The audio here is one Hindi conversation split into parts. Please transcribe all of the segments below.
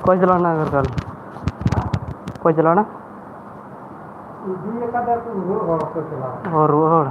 कोई चलाना अगर कल कोई चलाना और रोड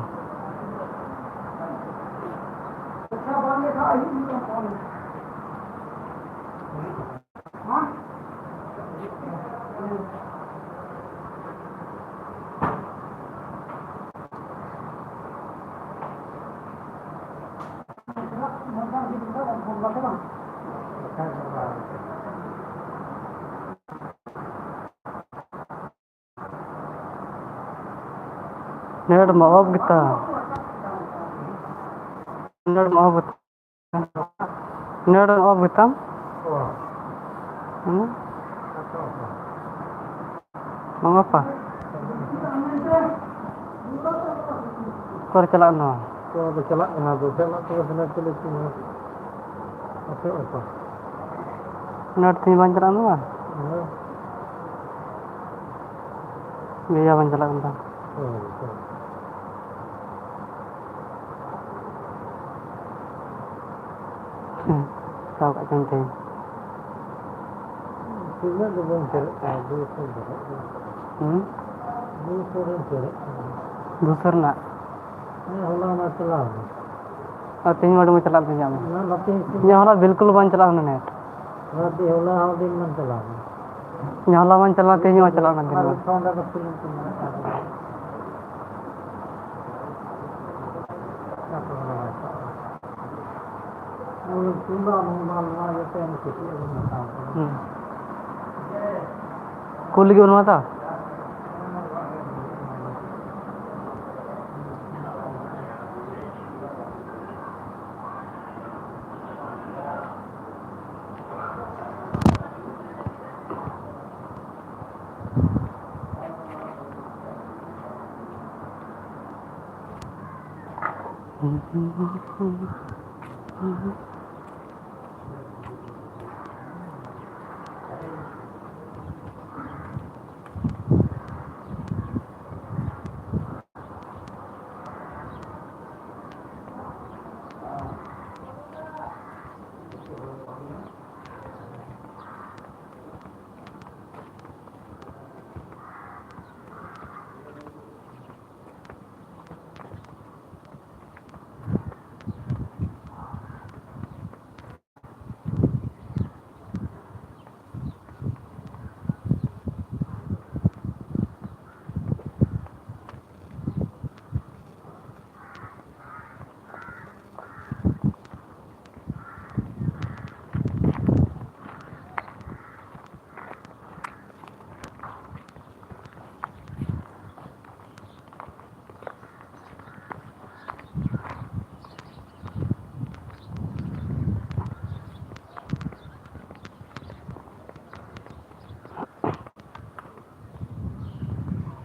नेट माफ किता नेट माफ नेट माफ किता mengapa kau celak no kau bercelak na bercelak terus nak celak semua apa net ni banyak anu kan biaya banyak lah kan tahu kat cantik Sila lebih cerak, दूसर ना तीन मिनट में चला यहाँ बिल्कुल बंद चला नेट यहाँ बंद चला तीन में चला कुल की बनवा था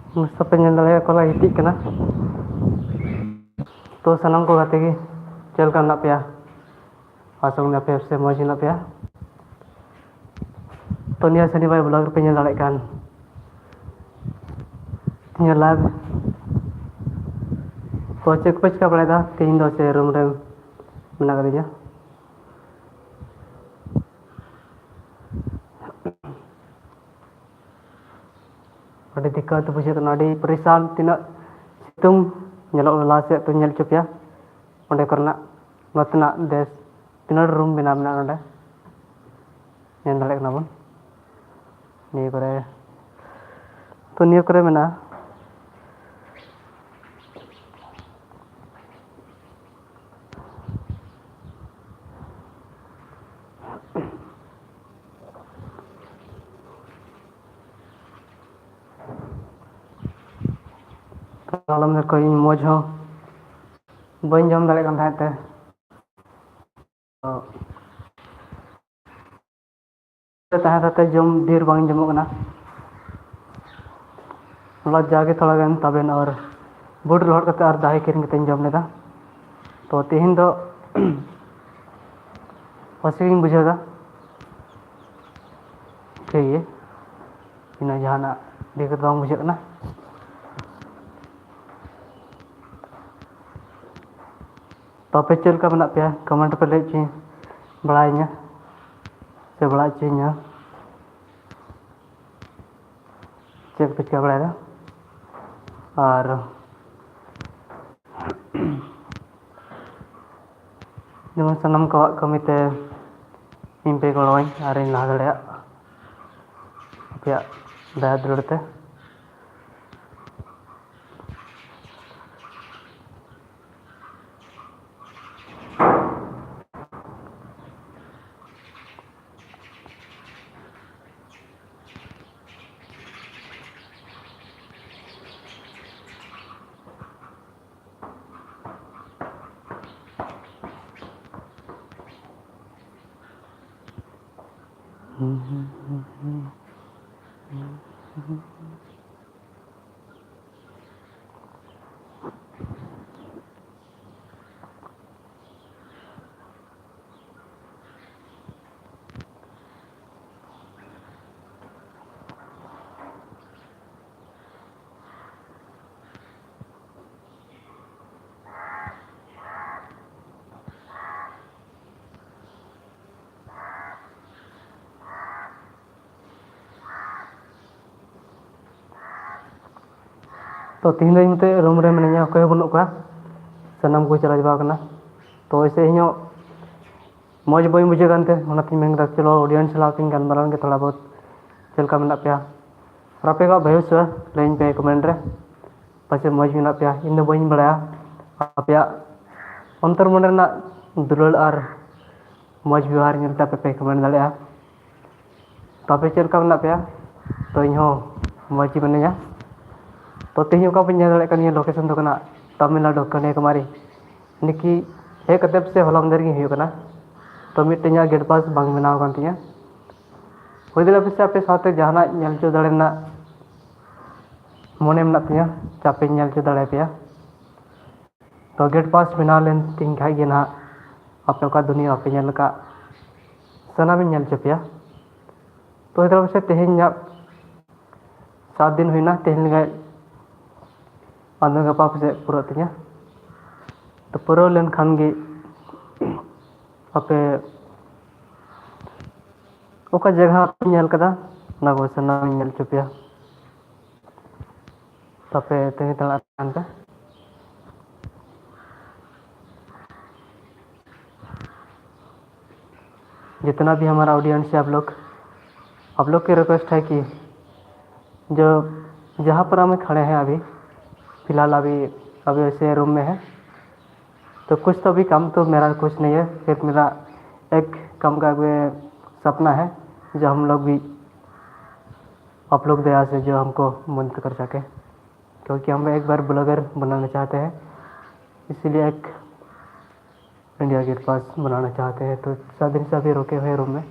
Masa penyandalnya kalau hitik kena तो सनम को कहते कि चल कर ना पिया आसंग ना पिया से मौज ना पिया तो निया सनी भाई ब्लॉग पे nyala kan nyala तो चेक पच का पड़ा था तीन दो से रूम रे मना कर दिया अड़ी दिक्कत बुझे तो अड़ी परेशान तीना सितुंग nyalok lala se tu nyal cup ya onde karena notna des tinar room bina bina onde yang dalek nabon ni kore tu ni kore mena malam ni koy moj ho bañ jom dalek kan thate thate jom dir bang jomok kana मतलब जाके थोड़ा गन तबेन और बुट रोड करते और दाही किरिंग कते जम लेदा तो तेहिन दो पसिंग बुझेगा ओके ये ina jahana di ketong bujak na tope chel ka menak pia comment pe lek chi balainya se balai chi nya cek pe ka balai da और जेमन सानम कवाक कमिते ᱤᱧ ᱯᱮ ᱜᱚᱲᱚᱣᱟᱹᱧ ᱟᱨᱤᱧ ᱞᱟᱦᱟ ᱫᱟᱲᱮᱭᱟᱜ ᱟᱯᱮᱭᱟᱜ ᱫᱟᱭᱟ ᱫᱩᱞᱟᱹᱲ ᱛᱮ तो तीन दिन मते रूम रे मिनाया कोई बनुक का सनम को चला जाबा कना तो ऐसे ही मौज बई बुझे गानते ओनाती मेंगदा चलो ऑडियंस लातिन गान मारन के थोड़ा बहुत चलका मेना पे रापे का भयस लेन पे कमेंट रे पाचे मौज मेना पे इन बई बड़ाया आपया अंतर मन ना दुलल आर मौज व्यवहार नेलता पे कमेंट दाड़िया तबे चलका मेना पे तो इन हो मौज बनेया तो तेज का पे लोकेशन तो तमिलनाडु कन्याकुमारी निकी हेक कतेब से हलमदर गी तो मिट्टी गेट पास बांग बनाव कान तिया हुई दिला पे आपे साथे जहाना नेलचो दाड़ेना मोने मेना तिया चापे नेलचो दाड़े पे तो गेट पास बना लेन तीन खाई गे ना आपे का दुनिया आपे नेल का सनामी नेलचो पे तो इधर से तेज 7 दिन हुई ना तेज गए आंदो गपा से पूरा तिया तो पूरा लेन खान गे आपे ओका जगह नेल कदा ना को सना नेल चुपिया तपे तेज तला कान पे जितना भी हमारा ऑडियंस है आप लोग की रिक्वेस्ट है कि जो जहाँ पर हम खड़े हैं अभी फिलहाल अभी ऐसे रूम में है तो कुछ तो भी काम तो मेरा कुछ नहीं है सिर्फ मेरा एक काम का सपना है जो हम लोग भी आप लोग दया से जो हमको मदद कर सके क्योंकि हम एक बार ब्लॉगर बनाना चाहते हैं इसीलिए एक इंडिया गेट पास बनाना चाहते हैं तो 7 दिन से अभी रुके हुए रूम में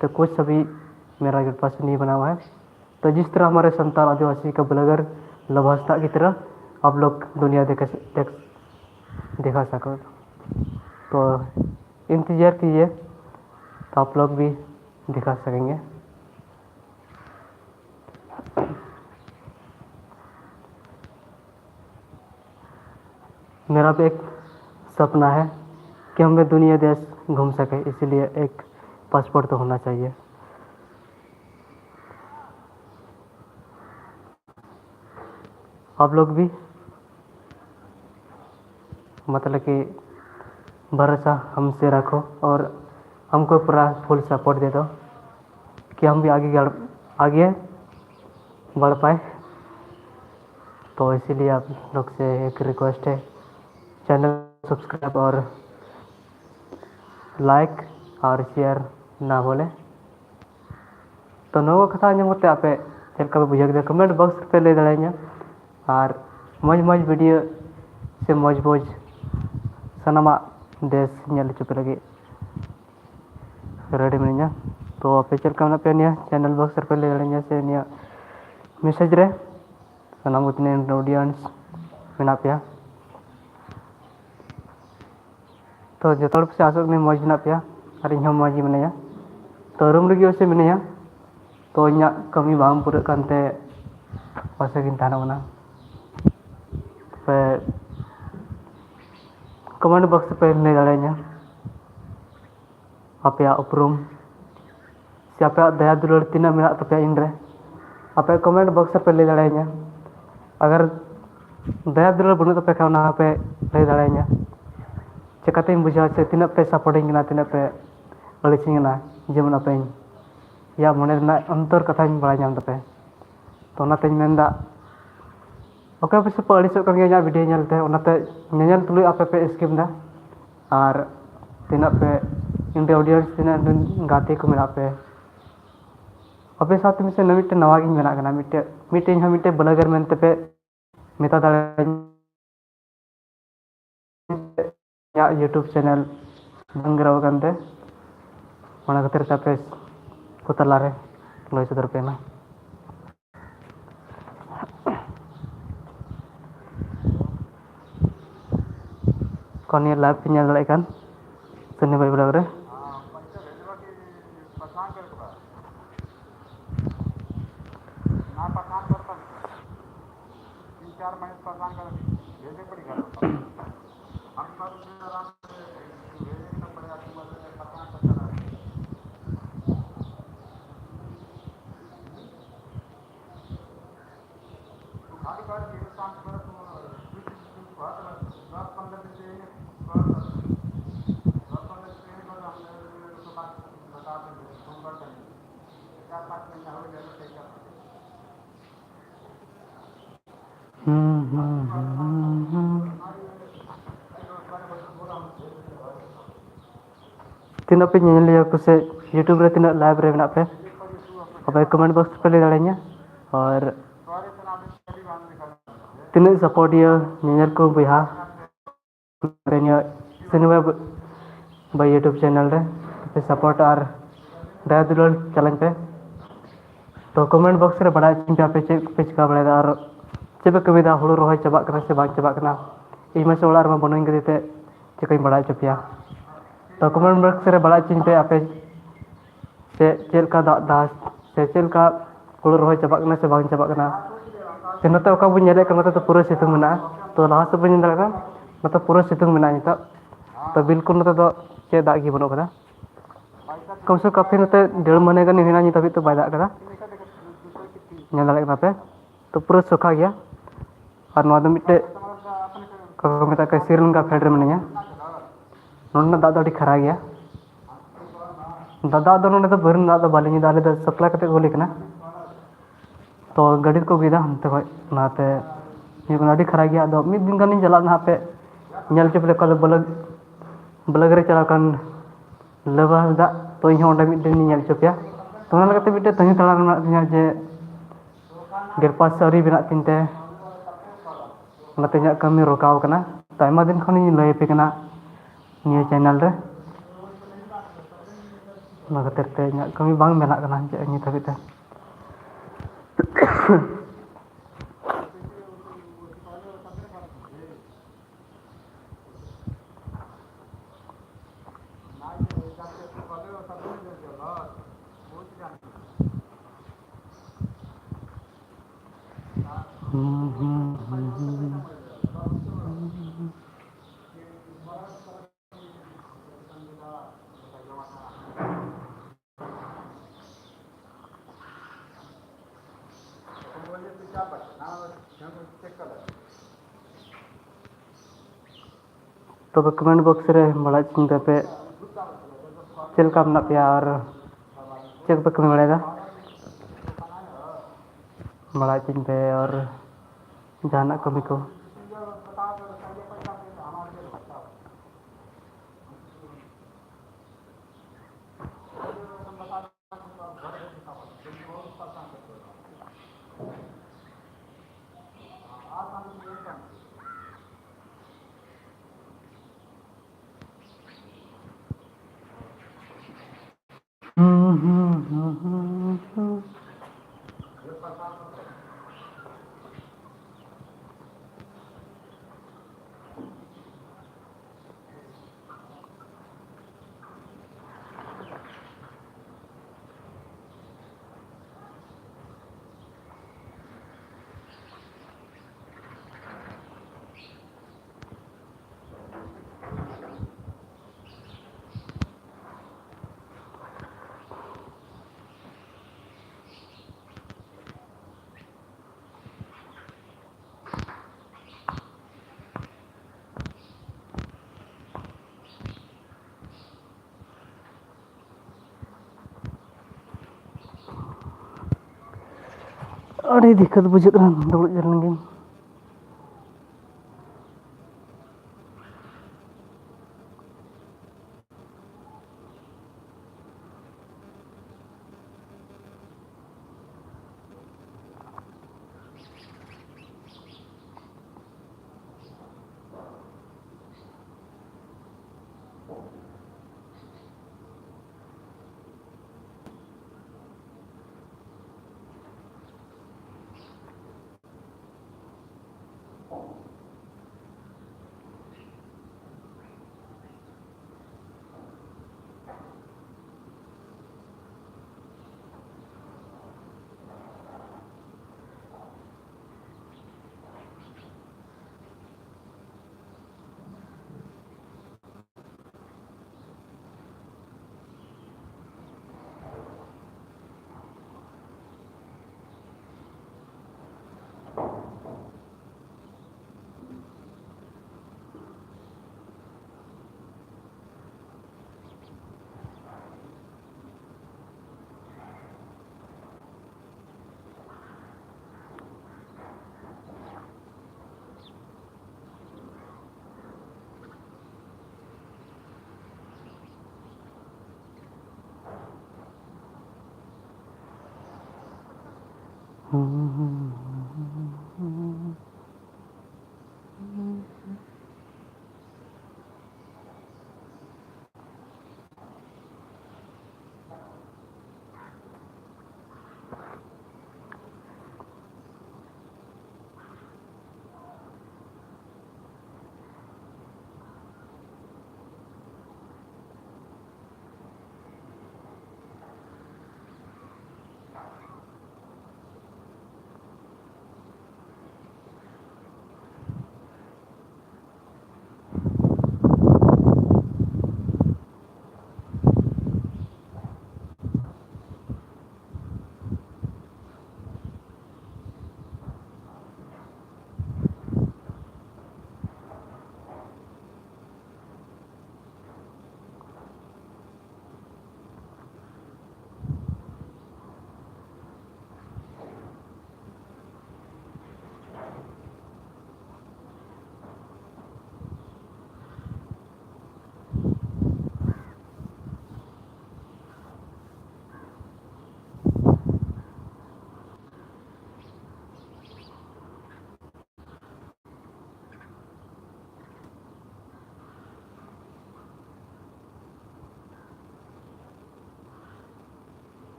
तो कुछ सभी मेरा गेट पास नहीं बना हुआ है तो जिस तरह हमारे संताल आदिवासी का ब्लॉगर लभास्ता की तरह आप लोग दुनिया दिखा सको तो इंतज़ार कीजिए तो आप लोग भी दिखा सकेंगे मेरा भी एक सपना है कि हमें दुनिया देश घूम सके इसीलिए एक पासपोर्ट तो होना चाहिए आप लोग भी मतलब कि भरोसा हमसे रखो और हमको पूरा फुल सपोर्ट दे दो कि हम भी आगे बढ़ पाए तो इसीलिए आप लोग से एक रिक्वेस्ट है चैनल सब्सक्राइब और लाइक और शेयर ना बोले तो नो कथा मत आपे चलका बुझे कमेंट बॉक्स पे ले दाड़ा और मज मज वीडियो से मज मज सनामा देश नेल चुप लगे रेडी मिना तो आपे चलका मेना पे चैनल बॉक्स पे ले दाड़ा से निया मैसेज रे सनाम उतने ऑडियंस मेना पे तो जो से आसोक ने मज मेना पे और इन मज मिनाया तो रूम लगे से मिनाया तो इन्या कमी बांग पूरा करते पासे गिन थाना बना पे कमेंट बॉक्स पे ले दाड़ेኛ आपया उपरुम से आपया दया दुलार तीना मेना तपया इनरे आपे कमेंट बॉक्स पे ले दाड़ेኛ अगर दया दुलार बनु तपे खाना पे ले दाड़ेኛ चिकाते बुझा से तीना पे सपोर्टिंग ना तीना पे अड़चिंगना जेमन आपे या मने ना अंतर कथा बड़ा नाम तपे तो नाते मेंदा ओके पे पे अड़िसो कर गया वीडियो नेलते ओनाते नेल तुलु आपे पे स्किप दा और तीना पे इंडिया ऑडियंस तीना गाते को मेना पे अबे साथ में से नमिटे नवा गिन मेना कना मिटे मिटे हम मिटे ब्लॉगर मेनते पे मेता दाड़े या यूट्यूब चैनल बंगराव कंते ओना खतिर तापे पुतलारे लय सदर पेना कोनी लाइव पिnya दाड़े kan सनी भाई ब्लॉग रे तीना पे नेल लिया कुसे यूट्यूब रे तीना लाइव रे मेना पे अब कमेंट बॉक्स पे ले दाड़ेኛ और तीना सपोर्ट ये नेल को बिहा रेnya सनी भाई यूट्यूब चैनल रे पे सपोर्ट और दया दुलार चैलेंज पे तो कमेंट बॉक्स रे बड़ा चिंता पे पे चिका बड़ा और चेबे कमिदा हुड़ू रोहय चबा कना से बाग चबा कना इमा से ओला रमा बनोइन गदिते चिकाई बड़ा चपिया तो कमेंट बॉक्स रे बड़ा चिंता आपे से चेलका दास से चेलका हुड़ू रोहय चबा कना से बाग चबा कना से नते ओका बुन नेले कना तो पूरा सितुंग मेना तो लाहा से बुन नेले कना नते पूरा सितुंग मेना निता तो बिल्कुल नते तो चे दाग गी बनो कदा कम से काफी नते 1.5 महीने गन हिना नि तभी तो बाय दाग कदा नेल दाड़े कना पे तो पूरा सुखा गया और नवा दो मिटे को मेता के श्रीलंका फेड रे मनिया नोना दादा अड़ी खरा गया दादा दो नोने तो भरन दादा बालिनी दाले द सप्लाई कते गोली कना तो गाड़ी को गिदा हमते भाई नाते ये अड़ी खरा गया दो मिद दिन गन चला ना पे नेल चपले को ब्लॉग ब्लॉग रे चला कन लबा दा तो इन ओंडे मिद दिन नेल चपिया तो ना लगते मिटे तही तला ना जे गेरपास सरी बिना तिनते नाते कमी रोकाव कना तो आयमा दिन खन लय पे कना निया चैनल रे ना खतिर ते कमी बांग मेना कना जे नि तबिते तो कमेंट बॉक्स रे बड़ा चिंता पे चल का अपना प्यार चेक पे कमी बड़ेगा बड़ा चिंता और जाना कमी को अड़ी दिक्कत बुझे दुड़ जलन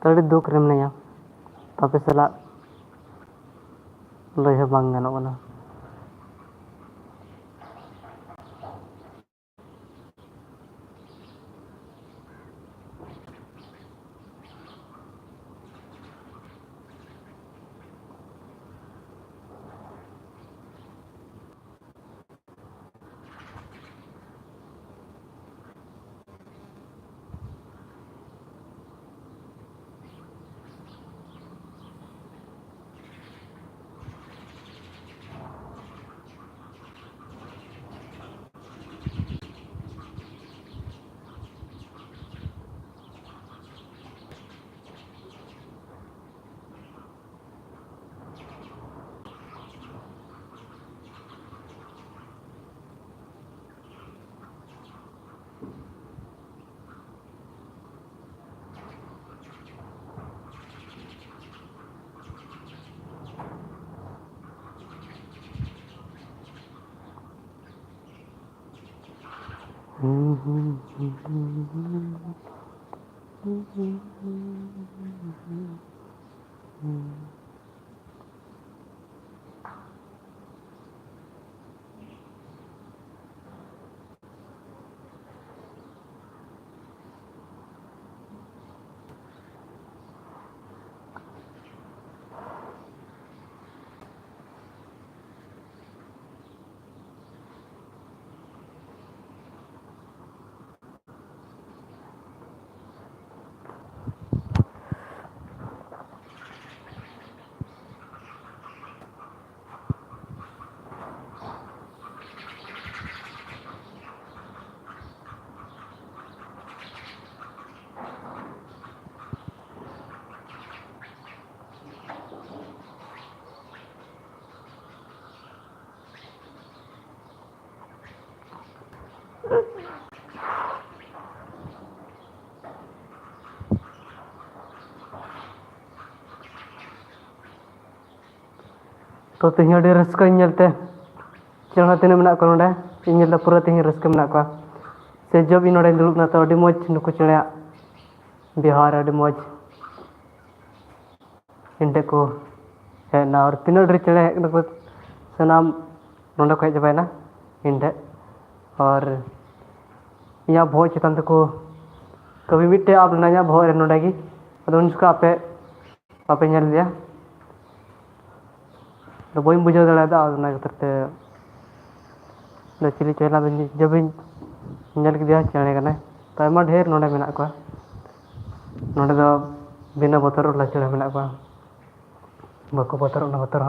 तड़ी दुख रे मनाया तापे सला लय बांग गानोगना तो तेज अड़ी रस्कते चेहरा तीन मेना को नोडे इन पूरा तेज रस्क मेना को से जब इन नोडे दुड़ुबना तो अड़ी मौज नुकु चेहरा बिहार अड़ी मौज इंडे को हेना और तीन अड़ी चेहरा को सनाम नोडे को हजबाना इंडे और यहाँ भोज चितान तक कभी मिट्टे आप लेना भोज नोडे की उनका आपे आपे नल दिया तो बी बुझे दादा खतर चिली चेहरा जब नल के चेहरे तो ढेर नोडे मेना को नोडे दो बिना बतर चेहरा मेना को बाको बतर बतर